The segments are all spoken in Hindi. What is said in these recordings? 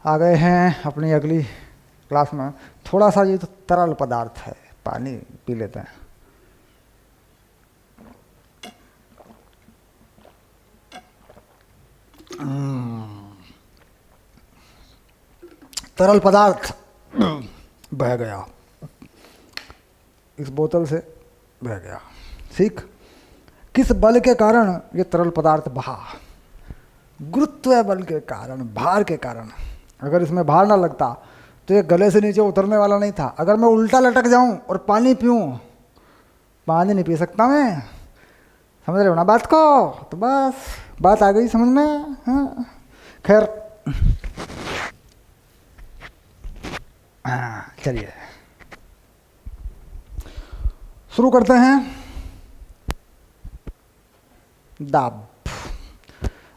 आ गए हैं अपनी अगली क्लास में। थोड़ा सा ये तो तरल पदार्थ है, पानी पी लेते हैं। तरल पदार्थ बह गया, इस बोतल से बह गया। ठीक, किस बल के कारण ये तरल पदार्थ बहा? गुरुत्व बल के कारण, भार के कारण। अगर इसमें भार ना लगता तो ये गले से नीचे उतरने वाला नहीं था। अगर मैं उल्टा लटक जाऊं और पानी पीऊं, पानी नहीं पी सकता मैं। समझ रहे हो ना बात को? तो बस बात आ गई समझ में। हाँ खैर, हाँ चलिए शुरू करते हैं। दाब।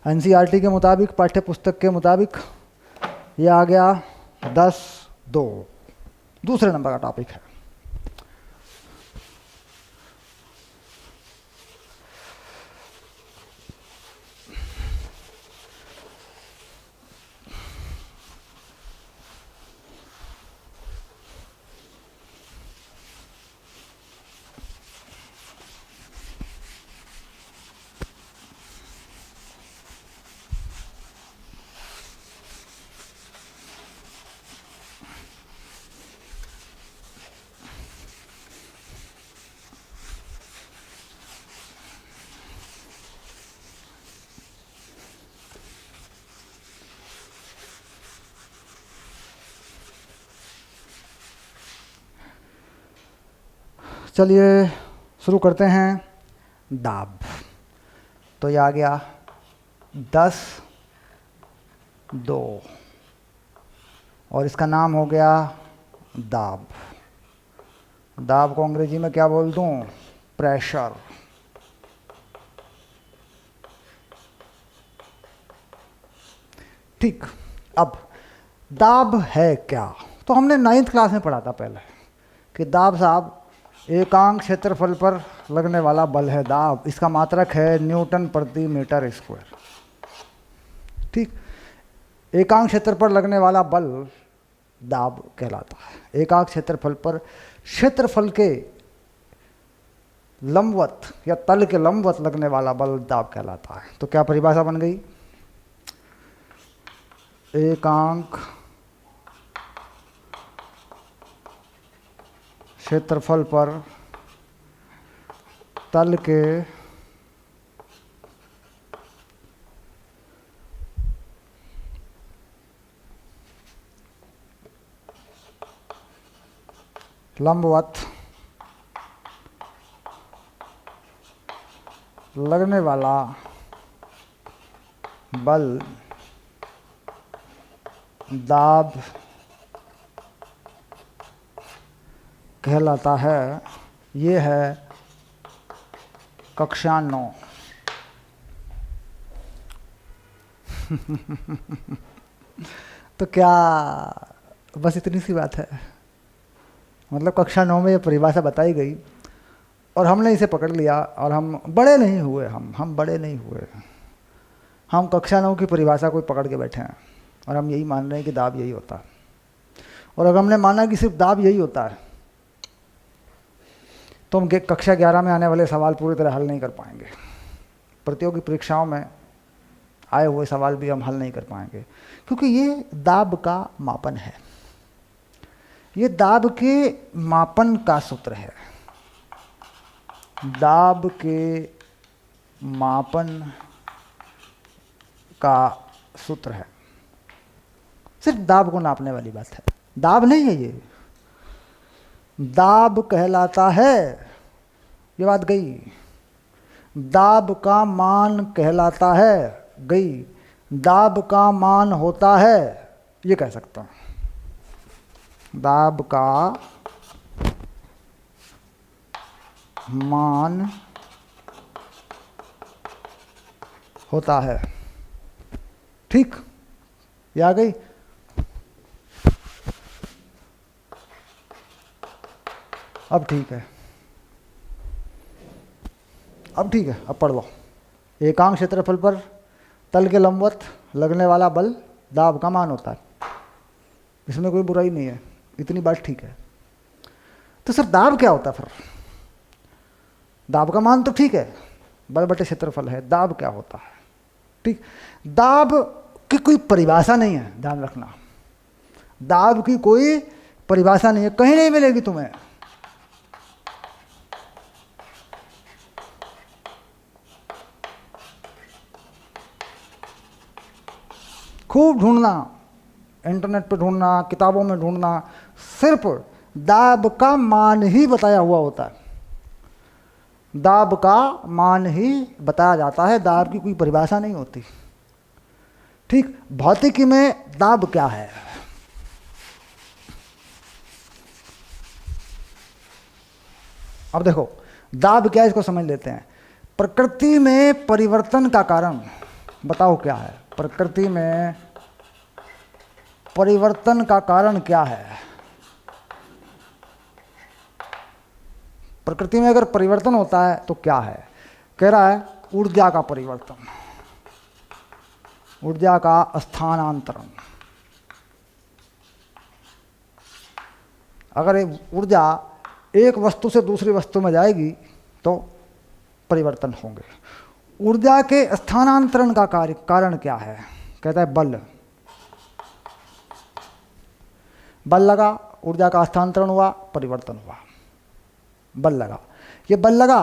एनसीईआरटी के मुताबिक, पाठ्य पुस्तक के मुताबिक ये आ गया 10-2, दूसरे नंबर का टॉपिक है। चलिए शुरू करते हैं। दाब। तो ये आ गया 10-2 और इसका नाम हो गया दाब। दाब को अंग्रेजी में क्या बोल दूं? प्रेशर। ठीक, अब दाब है क्या? तो हमने 9th क्लास में पढ़ा था पहले कि दाब साहब एकांक क्षेत्रफल पर लगने वाला बल है। दाब, इसका मात्रक है न्यूटन प्रति मीटर स्क्वायर। ठीक, एकांक क्षेत्र पर लगने वाला बल दाब कहलाता है। एकांक क्षेत्रफल पर क्षेत्रफल के लंबवत या तल के लंबवत लगने वाला बल दाब कहलाता है। तो क्या परिभाषा बन गई? एकांक क्षेत्रफल पर तल के लंबवत लगने वाला बल दाब कहलाता है। ये है कक्षा 9। तो क्या बस इतनी सी बात है? मतलब कक्षा 9 में ये परिभाषा बताई गई और हमने इसे पकड़ लिया और हम बड़े नहीं हुए। हम बड़े नहीं हुए। हम कक्षा 9 की परिभाषा को पकड़ के बैठे हैं और हम यही मान रहे हैं कि दाब यही होता है। और अगर हमने माना कि सिर्फ दाब यही होता है तो हम कक्षा 11 में आने वाले सवाल पूरी तरह हल नहीं कर पाएंगे। प्रतियोगी परीक्षाओं में आए हुए सवाल भी हम हल नहीं कर पाएंगे, क्योंकि ये दाब का मापन है। ये दाब के मापन का सूत्र है। दाब के मापन का सूत्र है। सिर्फ दाब को नापने वाली बात है। दाब नहीं है ये, दाब कहलाता है। ये बात गई। दाब का मान कहलाता है, गई। दाब का मान होता है, ये कह सकता हूँ। दाब का मान होता है। ठीक, ये आ गई। अब ठीक है, अब ठीक है, अब पढ़ लो। एकांक क्षेत्रफल पर तल के लंबवत लगने वाला बल दाब का मान होता है। इसमें कोई बुराई नहीं है, इतनी बात ठीक है। तो सर दाब क्या होता है फिर? दाब का मान तो ठीक है, बल बटे क्षेत्रफल है, दाब क्या होता है? ठीक, दाब की कोई परिभाषा नहीं है, ध्यान रखना। दाब की कोई परिभाषा नहीं है, कहीं नहीं मिलेगी तुम्हें। खूब ढूंढना, इंटरनेट पे ढूंढना, किताबों में ढूंढना, सिर्फ दाब का मान ही बताया हुआ होता है। दाब का मान ही बताया जाता है, दाब की कोई परिभाषा नहीं होती। ठीक, भौतिकी में दाब क्या है? अब देखो दाब क्या है, इसको समझ लेते हैं। प्रकृति में परिवर्तन का कारण बताओ क्या है? प्रकृति में परिवर्तन का कारण क्या है? प्रकृति में अगर परिवर्तन होता है तो क्या है? कह रहा है ऊर्जा का परिवर्तन, ऊर्जा का स्थानांतरण। अगर ऊर्जा एक वस्तु से दूसरी वस्तु में जाएगी तो परिवर्तन होंगे। ऊर्जा के स्थानांतरण का कारण क्या है? कहता है बल। बल लगा, ऊर्जा का स्थानांतरण हुआ, परिवर्तन हुआ। बल लगा, ये बल लगा,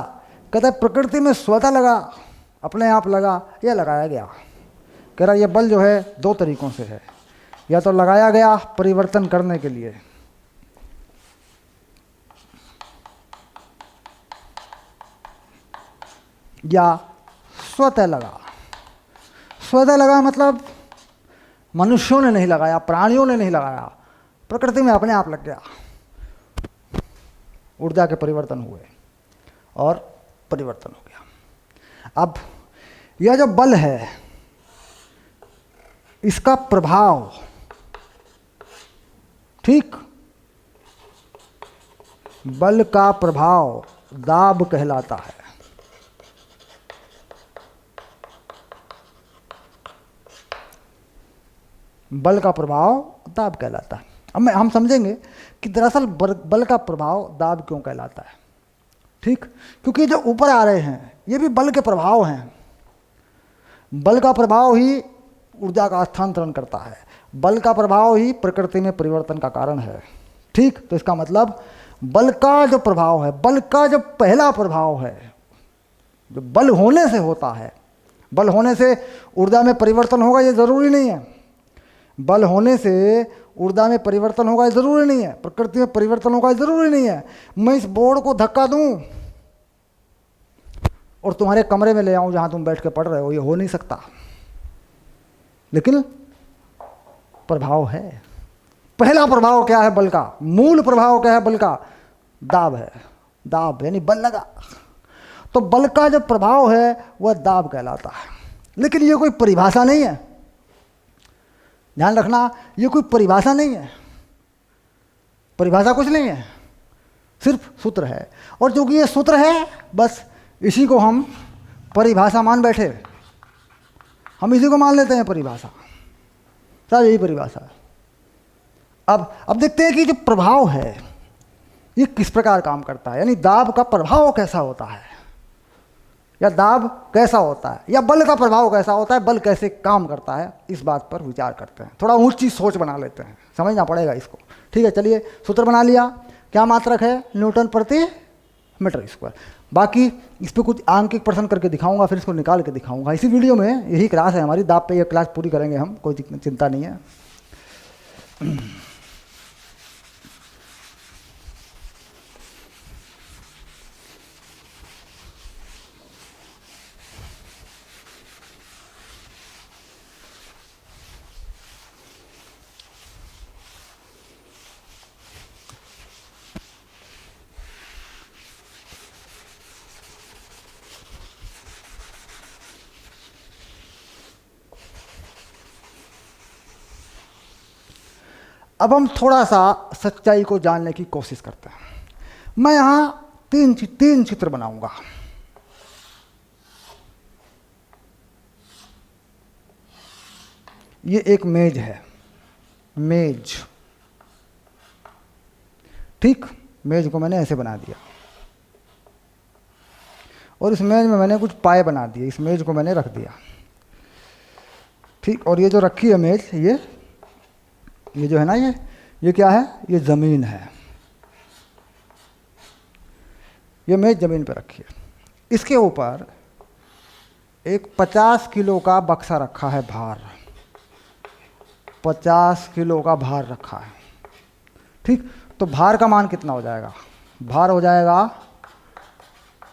कहता है प्रकृति में स्वतः लगा, अपने आप लगा, यह लगाया गया। कह रहा ये बल जो है दो तरीकों से है, या तो लगाया गया परिवर्तन करने के लिए, या स्वतः लगा। स्वतः लगा मतलब मनुष्यों ने नहीं लगाया, प्राणियों ने नहीं लगाया, प्रकृति में अपने आप लग गया। ऊर्जा के परिवर्तन हुए और परिवर्तन हो गया। अब यह जो बल है, इसका प्रभाव, ठीक, बल का प्रभाव दाब कहलाता है। बल का प्रभाव दाब कहलाता है। अब हम समझेंगे कि दरअसल बल का प्रभाव दाब क्यों कहलाता है। ठीक, क्योंकि जो ऊपर आ रहे हैं ये भी बल के प्रभाव हैं। बल का प्रभाव ही ऊर्जा का स्थानांतरण करता है, बल का प्रभाव ही प्रकृति में परिवर्तन का कारण है। ठीक, तो इसका मतलब बल का जो प्रभाव है, बल का जो पहला प्रभाव है, जो बल होने से होता है, बल होने से ऊर्जा में परिवर्तन होगा ये ज़रूरी नहीं है। बल होने से ऊर्जा में परिवर्तन होगा ये ज़रूरी नहीं है, प्रकृति में परिवर्तन होगा ये ज़रूरी नहीं है। मैं इस बोर्ड को धक्का दूं और तुम्हारे कमरे में ले आऊं जहां तुम बैठ के पढ़ रहे हो, ये हो नहीं सकता, लेकिन प्रभाव है। पहला प्रभाव क्या है बल का? मूल प्रभाव क्या है बल का? दाब है। दाब यानी बल लगा, तो बल का जो प्रभाव है वह दाब कहलाता है। लेकिन ये कोई परिभाषा नहीं है, ध्यान रखना, ये कोई परिभाषा नहीं है। परिभाषा कुछ नहीं है, सिर्फ सूत्र है। और क्योंकि ये सूत्र है, बस इसी को हम परिभाषा मान बैठे, हम इसी को मान लेते हैं परिभाषा। सब यही परिभाषा है। अब देखते हैं कि जो प्रभाव है ये किस प्रकार काम करता है, यानी दाब का प्रभाव कैसा होता है, या दाब कैसा होता है, या बल का प्रभाव कैसा होता है, बल कैसे काम करता है, इस बात पर विचार करते हैं। थोड़ा ऊंची सोच बना लेते हैं, समझना पड़ेगा इसको। ठीक है, चलिए सूत्र बना लिया। क्या मात्रक है? न्यूटन प्रति मीटर स्क्वायर। बाकी इस पर कुछ आंकिक प्रश्न करके दिखाऊंगा, फिर इसको निकाल के दिखाऊंगा। इसी वीडियो में यही क्लास है हमारी, दाब पे ये क्लास पूरी करेंगे हम, कोई चिंता नहीं है। अब हम थोड़ा सा सच्चाई को जानने की कोशिश करते हैं। मैं यहाँ तीन चित्र बनाऊंगा। ये एक मेज है, मेज, ठीक, मेज को मैंने ऐसे बना दिया और इस मेज में मैंने कुछ पाए बना दिए, इस मेज को मैंने रख दिया। ठीक, और ये जो रखी है मेज, ये जो है ना, ये क्या है, ये ज़मीन है। ये मेज ज़मीन पर रखी है, इसके ऊपर एक 50 किलो का बक्सा रखा है, भार 50 किलो का भार रखा है। ठीक, तो भार का मान कितना हो जाएगा, भार हो जाएगा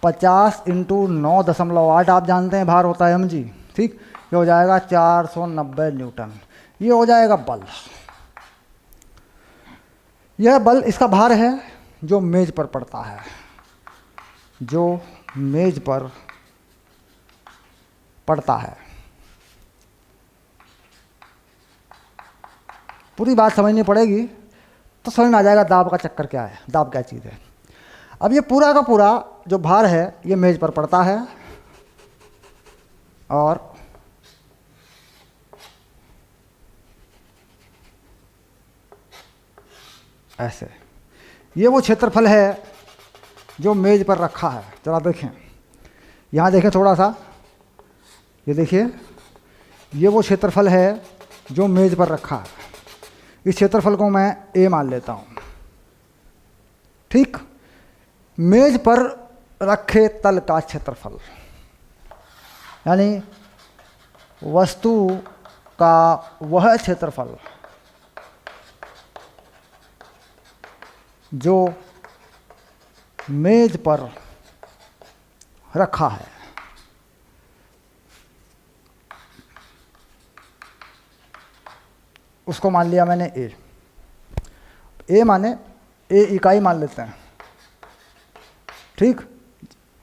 50 इंटू 9.8, आप जानते हैं भार होता है mg। ठीक, ये हो जाएगा 490 न्यूटन, ये हो जाएगा बल। यह बल, इसका भार है जो मेज पर पड़ता है, जो मेज पर पड़ता है। पूरी बात समझनी पड़ेगी तो समझ में आ जाएगा दाब का चक्कर क्या है, दाब क्या चीज़ है। अब ये पूरा का पूरा जो भार है ये मेज पर पड़ता है और ऐसे, ये वो क्षेत्रफल है जो मेज पर रखा है। जरा देखें, यहाँ देखें थोड़ा सा, ये देखिए, ये वो क्षेत्रफल है जो मेज पर रखा है। इस क्षेत्रफल को मैं ए मान लेता हूँ। ठीक, मेज पर रखे तल का क्षेत्रफल, यानी वस्तु का वह क्षेत्रफल जो मेज पर रखा है। उसको मान लिया मैंने ए माने ए इकाई मान लेते हैं। ठीक,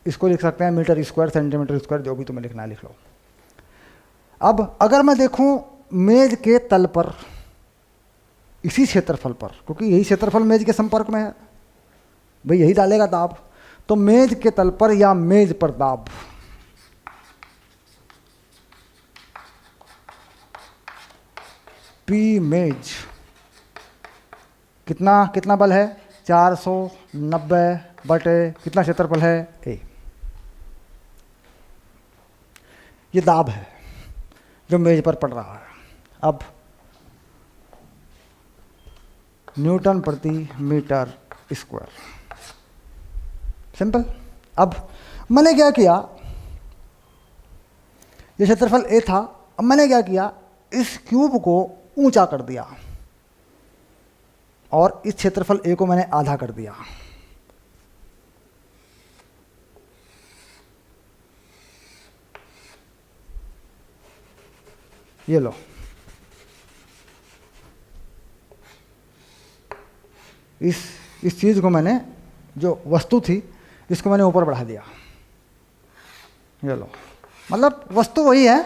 इसको लिख सकते हैं मीटर स्क्वायर, सेंटीमीटर स्क्वायर, जो भी तुम्हें लिखना है लिख लो। अब अगर मैं देखूं मेज के तल पर, इसी क्षेत्रफल पर, क्योंकि यही क्षेत्रफल मेज के संपर्क में है, भाई यही डालेगा दाब, तो मेज के तल पर या मेज पर दाब, पी मेज, कितना बल है, 490 बटे कितना क्षेत्रफल है, ए। ये दाब है जो मेज पर पड़ रहा है। अब न्यूटन प्रति मीटर स्क्वायर, सिंपल। अब मैंने क्या किया, ये क्षेत्रफल ए था, अब मैंने क्या किया, इस क्यूब को ऊंचा कर दिया और इस क्षेत्रफल ए को मैंने आधा कर दिया। ये लो, इस चीज़ को मैंने, जो वस्तु थी इसको मैंने ऊपर बढ़ा दिया। ये लो, मतलब वस्तु वही है,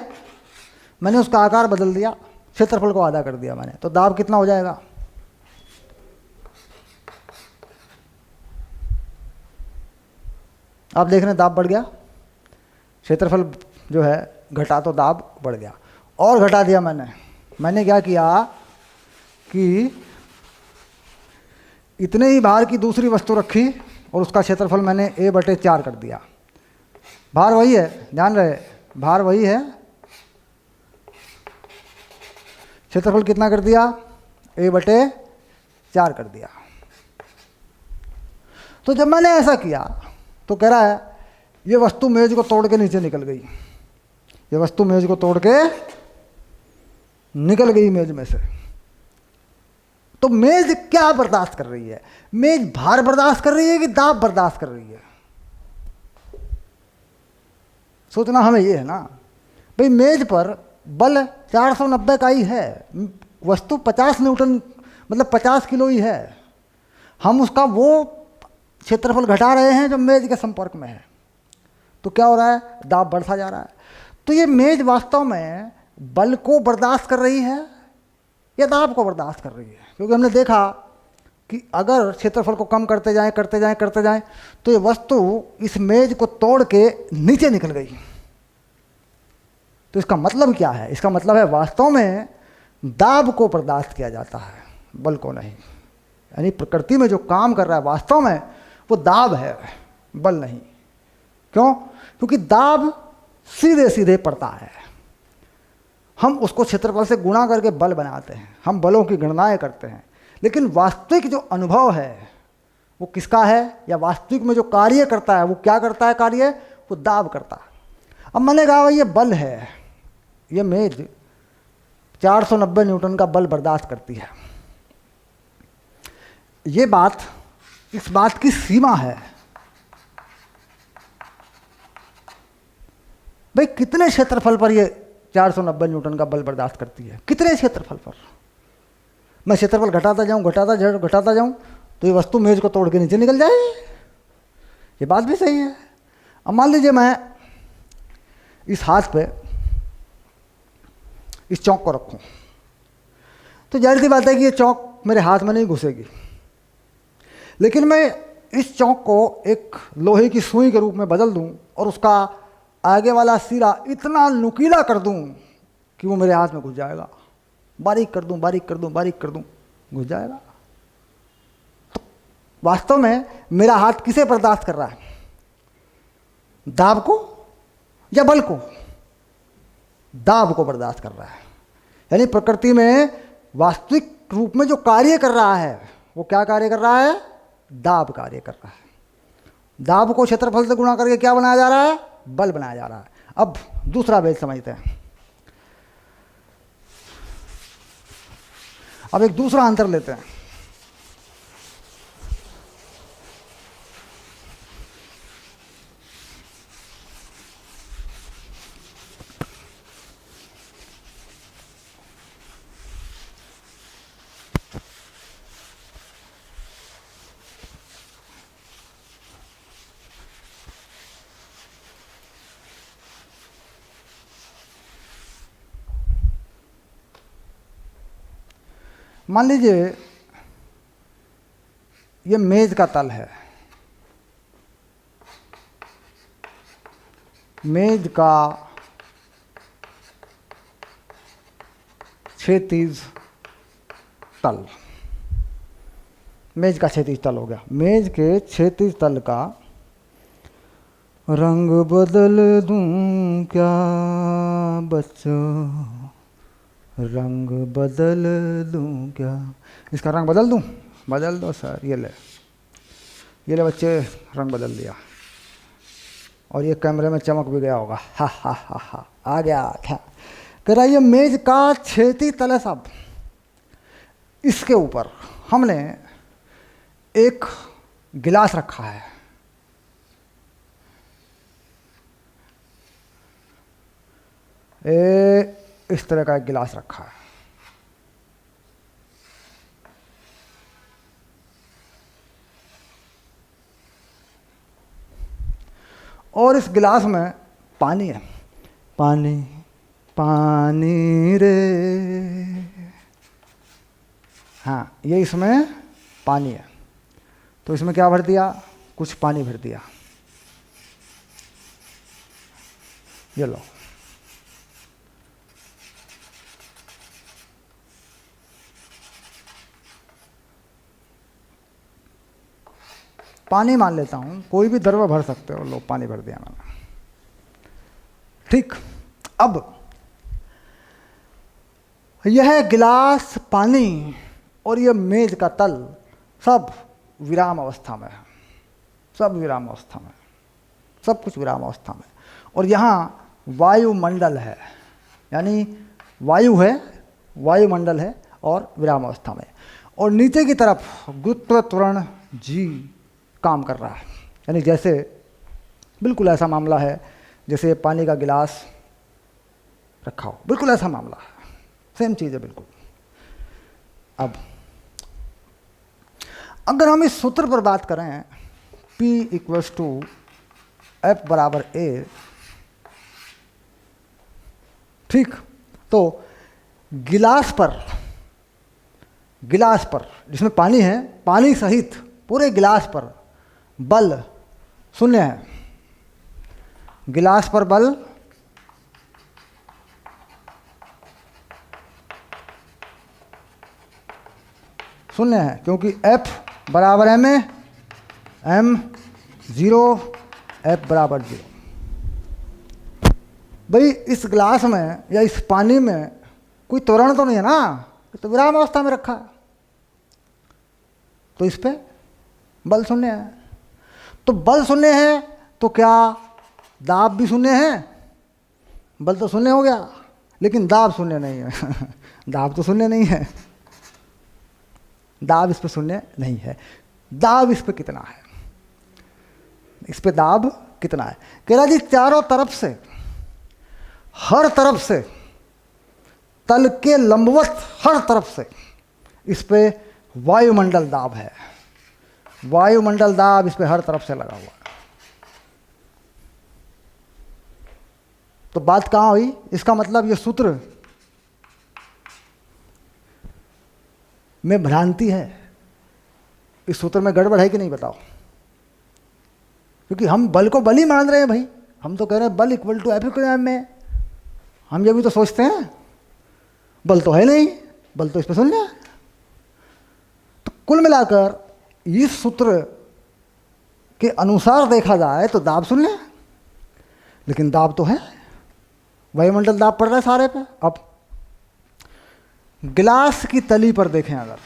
मैंने उसका आकार बदल दिया, क्षेत्रफल को आधा कर दिया मैंने। तो दाब कितना हो जाएगा, आप देख रहे हैं दाब बढ़ गया, क्षेत्रफल जो है घटा तो दाब बढ़ गया। और घटा दिया मैंने क्या किया कि इतने ही भार की दूसरी वस्तु रखी और उसका क्षेत्रफल मैंने a/4 कर दिया। भार वही है, ध्यान रहे, भार वही है, क्षेत्रफल कितना कर दिया, a/4 कर दिया। तो जब मैंने ऐसा किया तो कह रहा है ये वस्तु मेज को तोड़ के नीचे निकल गई, ये वस्तु मेज को तोड़ के निकल गई मेज में से। तो मेज क्या बर्दाश्त कर रही है, मेज भार बर्दाश्त कर रही है कि दाब बर्दाश्त कर रही है, सोचना हमें ये है ना। भाई मेज पर बल 490 का ही है, वस्तु 50 न्यूटन मतलब 50 किलो ही है, हम उसका वो क्षेत्रफल घटा रहे हैं जो मेज के संपर्क में है। तो क्या हो रहा है, दाब बढ़ता जा रहा है। तो ये मेज वास्तव में बल को बर्दाश्त कर रही है या दाब को बर्दाश्त कर रही है, क्योंकि हमने देखा कि अगर क्षेत्रफल को कम करते जाएं तो ये वस्तु इस मेज को तोड़ के नीचे निकल गई। तो इसका मतलब क्या है, इसका मतलब है वास्तव में दाब को बर्दाश्त किया जाता है, बल को नहीं। यानी प्रकृति में जो काम कर रहा है वास्तव में वो दाब है, बल नहीं। क्यों? क्योंकि दाब सीधे सीधे पड़ता है। हम उसको क्षेत्रफल से गुणा करके बल बनाते हैं, हम बलों की गणनाएं करते हैं, लेकिन वास्तविक जो अनुभव है वो किसका है, या वास्तविक में जो कार्य करता है वो क्या करता है, कार्य वो दाब करता है। अब मैंने कहा ये बल है, ये मेज 490 न्यूटन का बल बर्दाश्त करती है। ये बात, इस बात की सीमा है। भाई कितने क्षेत्रफल पर ये 490 न्यूटन का बल बर्दाश्त करती है, कितने क्षेत्रफल पर? मैं क्षेत्रफल घटाता जाऊं तो ये वस्तु मेज को तोड़ के नीचे निकल जाए। ये बात भी सही है। अब मान लीजिए मैं इस हाथ पे इस चौक को रखूं, तो जाहिर सी बात है कि ये चौक मेरे हाथ में नहीं घुसेगी, लेकिन मैं इस चौक को एक लोहे की सुई के रूप में बदल दूं और उसका आगे वाला सिरा इतना नुकीला कर दूं कि वो मेरे हाथ में घुस जाएगा। बारीक कर दूं, घुस जाएगा। तो वास्तव में मेरा हाथ किसे बर्दाश्त कर रहा है, दाब को या बल को? दाब को बर्दाश्त कर रहा है। यानी प्रकृति में वास्तविक रूप में जो कार्य कर रहा है वो क्या कार्य कर रहा है, दाब कार्य कर रहा है। दाब को क्षेत्रफल से गुणा करके क्या बनाया जा रहा है, बल बनाया जा रहा है। अब दूसरा भेद समझते हैं। अब एक दूसरा अंतर लेते हैं। मान लीजिए ये मेज का तल है, मेज का क्षैतिज तल, मेज का क्षैतिज तल हो गया। मेज के क्षैतिज तल का रंग बदल दूं क्या बच्चों, रंग बदल दूं क्या? इसका रंग बदल दूं? बदल दो सर। ये ले बच्चे, रंग बदल दिया। और ये कैमरे में चमक भी गया होगा। हा हा हा हा, आ गया क्या? कह रहा ये मेज का क्षैतिज तल है साहब। इसके ऊपर हमने एक गिलास रखा है। इस तरह का एक गिलास रखा है। और इस गिलास में पानी है। पानी पानी रे, हाँ ये इसमें पानी है। तो इसमें क्या भर दिया, कुछ पानी भर दिया। ये लो, पानी मान लेता हूं, कोई भी द्रव्य भर सकते हो। लो पानी भर दिया मैंने। ठीक, अब यह गिलास, पानी और यह मेज का तल सब विराम अवस्था में है। सब विराम अवस्था में, सब कुछ विराम अवस्था में। और यहाँ वायुमंडल है, यानी वायु है, वायुमंडल है और विराम अवस्था में। और नीचे की तरफ गुरुत्व त्वरण जी काम कर रहा है। यानी जैसे बिल्कुल ऐसा मामला है जैसे पानी का गिलास रखा हो, बिल्कुल ऐसा मामला है, सेम चीज़ है बिल्कुल। अब अगर हम इस सूत्र पर बात करें, P = F = A, ठीक, तो गिलास पर जिसमें पानी है, पानी सहित पूरे गिलास पर बल 0 है। गिलास पर बल शून्य है, क्योंकि F बराबर M है, M 0, F बराबर 0। भाई इस ग्लास में या इस पानी में कोई त्वरण तो नहीं है ना, तो विराम अवस्था में रखा है, तो इस पे बल शून्य है। तो बल शून्य है तो क्या दाब भी शून्य है? बल तो शून्य हो गया, लेकिन दाब शून्य नहीं है। दाब तो शून्य नहीं है, दाब इस पे शून्य नहीं है। दाब इस पे कितना है? इस पे दाब कितना है? कह रहा जी चारों तरफ से, हर तरफ से, तल के लंबवत हर तरफ से इस पे वायुमंडल दाब है। वायुमंडल दाब इस पे हर तरफ से लगा हुआ है। तो बात कहाँ हुई? इसका मतलब ये सूत्र में भ्रांति है। इस सूत्र में गड़बड़ है कि नहीं बताओ? क्योंकि हम बल को बल ही मान रहे हैं भाई। हम तो कह रहे हैं बल इक्वल टू F इक्वल में। हम ये भी तो सोचते हैं बल तो है नहीं, बल तो इस पर शून्य है। तो कुल मिलाकर इस सूत्र के अनुसार देखा जाए तो दाब शून्य है, लेकिन दाब तो है, वायुमंडल दाब पड़ रहा है सारे पे। अब गिलास की तली पर देखें, अगर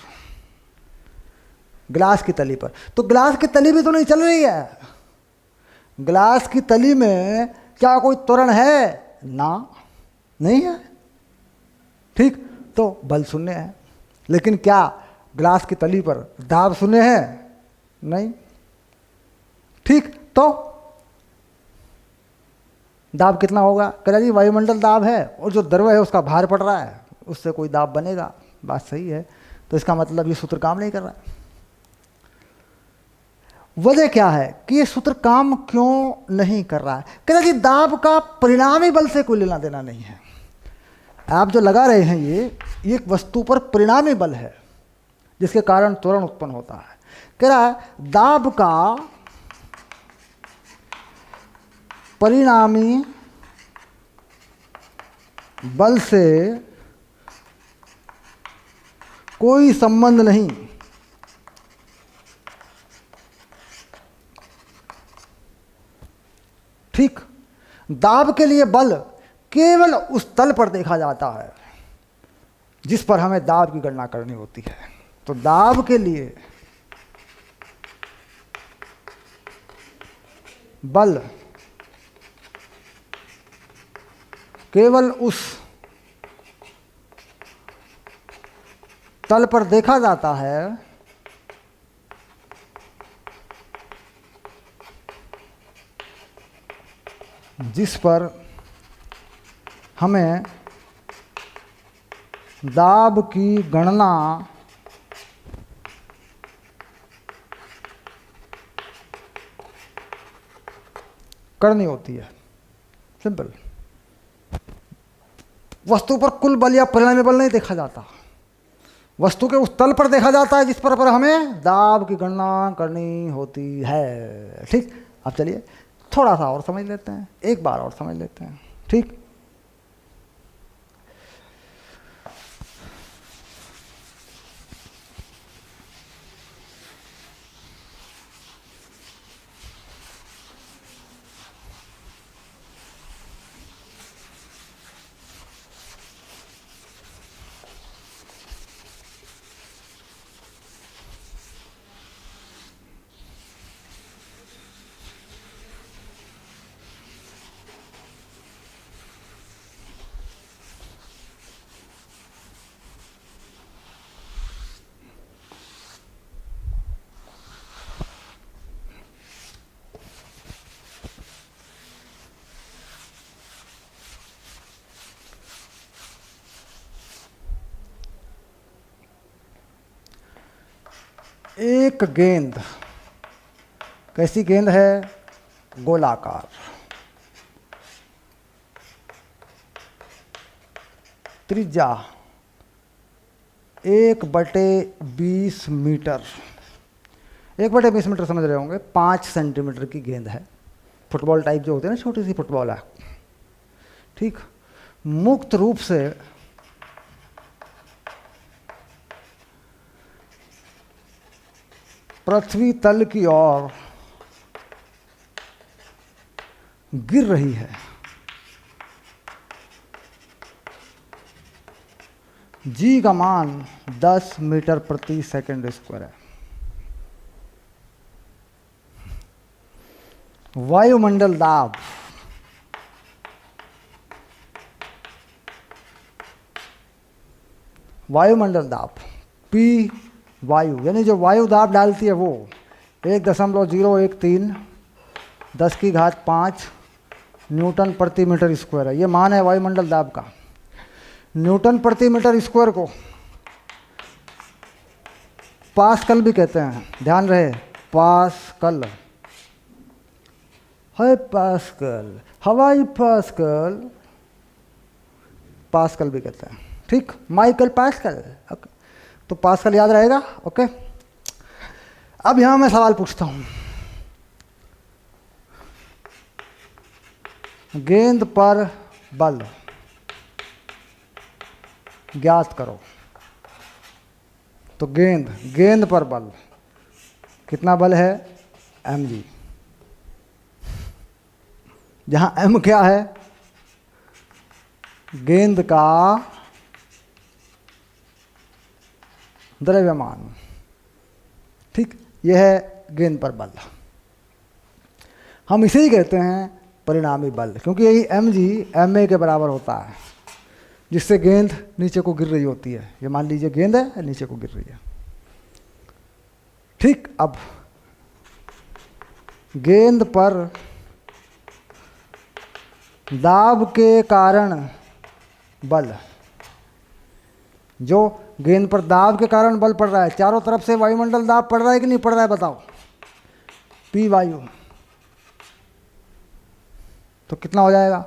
गिलास की तली पर, तो गिलास की तली भी तो नहीं चल रही है। गिलास की तली में क्या कोई त्वरण है? ना, नहीं है। ठीक, तो बल शून्य है, लेकिन क्या गिलास की तली पर दाब शून्य है? नहीं। ठीक, तो दाब कितना होगा? कह जी वायुमंडल दाब है और जो द्रव्य है उसका भार पड़ रहा है, उससे कोई दाब बनेगा। बात सही है। तो इसका मतलब ये सूत्र काम नहीं कर रहा है। वजह क्या है कि ये सूत्र काम क्यों नहीं कर रहा है? कहता जी दाब का परिणामी बल से कोई लेना देना नहीं है। आप जो लगा रहे हैं ये एक वस्तु पर परिणामी बल है जिसके कारण त्वरण उत्पन्न होता है। कह रहा है दाब का परिणामी बल से कोई संबंध नहीं। ठीक, दाब के लिए बल केवल उस तल पर देखा जाता है जिस पर हमें दाब की गणना करनी होती है। तो दाब के लिए बल केवल उस तल पर देखा जाता है जिस पर हमें दाब की गणना करनी होती है। सिंपल। वस्तु पर कुल बल या परिणामी बल नहीं देखा जाता, वस्तु के उस तल पर देखा जाता है जिस पर हमें दाब की गणना करनी होती है। ठीक, अब चलिए थोड़ा सा और समझ लेते हैं, एक बार और समझ लेते हैं। ठीक, एक गेंद, कैसी गेंद है? गोलाकार, त्रिज्या 1/20 मीटर। 1/20 मीटर समझ रहे होंगे, 5 सेंटीमीटर की गेंद है। फुटबॉल टाइप जो होते हैं ना, छोटी सी फुटबॉल है। ठीक, मुक्त रूप से पृथ्वी तल की ओर गिर रही है, जी का मान 10 मीटर प्रति सेकंड स्क्वायर है। वायुमंडल दाब P वायु, यानी जो वायु दाब डालती है वो 1.013 10⁵ न्यूटन प्रति मीटर स्क्वायर है। ये मान है वायुमंडल दाब का। न्यूटन प्रति मीटर स्क्वायर को पास्कल भी कहते हैं, ध्यान रहे, पास्कल है, पास्कल, हवाई पास्कल, पास्कल भी कहते हैं, ठीक, माइकल पास्कल, तो पास्कल याद रहेगा, ओके। अब यहां मैं सवाल पूछता हूं, गेंद पर बल ज्ञात करो। तो गेंद पर बल कितना बल है, mg, जहां m क्या है, गेंद का द्रव्यमान, ठीक, यह है गेंद पर बल। हम इसे ही कहते हैं परिणामी बल, क्योंकि यही mg ma के बराबर होता है, जिससे गेंद नीचे को गिर रही होती है। ये मान लीजिए गेंद है, नीचे को गिर रही है, ठीक। अब गेंद पर दाब के कारण बल, जो गेंद पर दाब के कारण बल पड़ रहा है, चारों तरफ से वायुमंडल दाब पड़ रहा है कि नहीं पड़ रहा है, बताओ। P वायु, तो कितना हो जाएगा,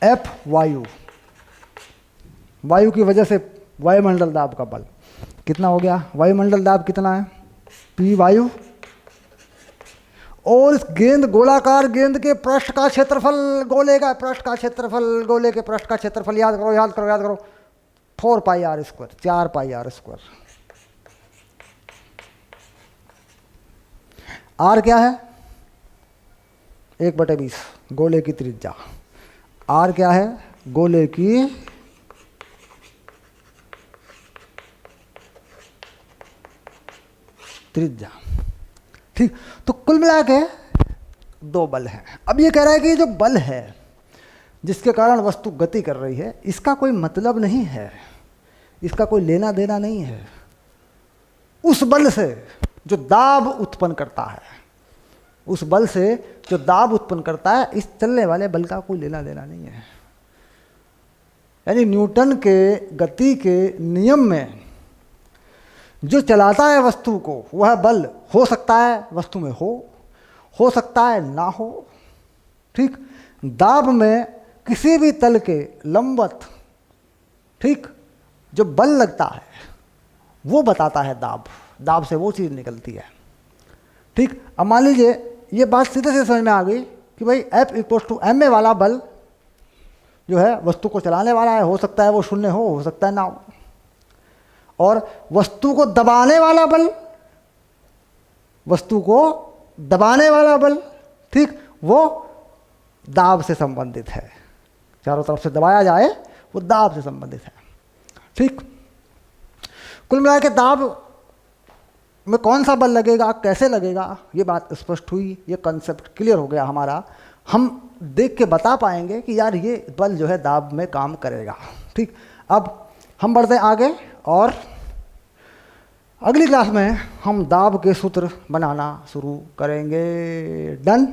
F वायु, वायु की वजह से वायुमंडल दाब का बल कितना हो गया, वायुमंडल दाब कितना है, P वायु, और इस गेंद, गोलाकार गेंद के पृष्ठ का क्षेत्रफल, गोले का पृष्ठ का क्षेत्रफल, गोले के पृष्ठ का क्षेत्रफल याद करो, याद करो, याद करो, 4 pi r square, 4 pi r square. R क्या है, 1/20, गोले की त्रिज्या। आर क्या है, गोले की त्रिज्या, ठीक। तो कुल मिला के 2 बल हैं। अब ये कह रहा है कि ये जो बल है जिसके कारण वस्तु गति कर रही है, इसका कोई मतलब नहीं है, इसका कोई लेना देना नहीं है उस बल से जो दाब उत्पन्न करता है, उस बल से जो दाब उत्पन्न करता है, इस चलने वाले बल का कोई लेना देना नहीं है। यानी न्यूटन के गति के नियम में जो चलाता है वस्तु को, वह बल हो सकता है वस्तु में हो सकता है ना हो, ठीक। दाब में किसी भी तल के लंबवत, ठीक, जो बल लगता है वो बताता है दाब से वो चीज़ निकलती है, ठीक। अब मान लीजिए ये बात सीधे से समझ में आ गई कि भाई F = ma वाला बल जो है वस्तु को चलाने वाला है, हो सकता है वो शून्य हो सकता है ना हो, और वस्तु को दबाने वाला बल, वस्तु को दबाने वाला बल, ठीक, वो दाब से संबंधित है। चारों तरफ से दबाया जाए वो दाब से संबंधित है, ठीक। कुल मिला के दाब में कौन सा बल लगेगा, कैसे लगेगा, ये बात स्पष्ट हुई, ये कंसेप्ट क्लियर हो गया हमारा। हम देख के बता पाएंगे कि यार ये बल जो है दाब में काम करेगा, ठीक। अब हम बढ़ते हैं आगे और अगली क्लास में हम दाब के सूत्र बनाना शुरू करेंगे। डन।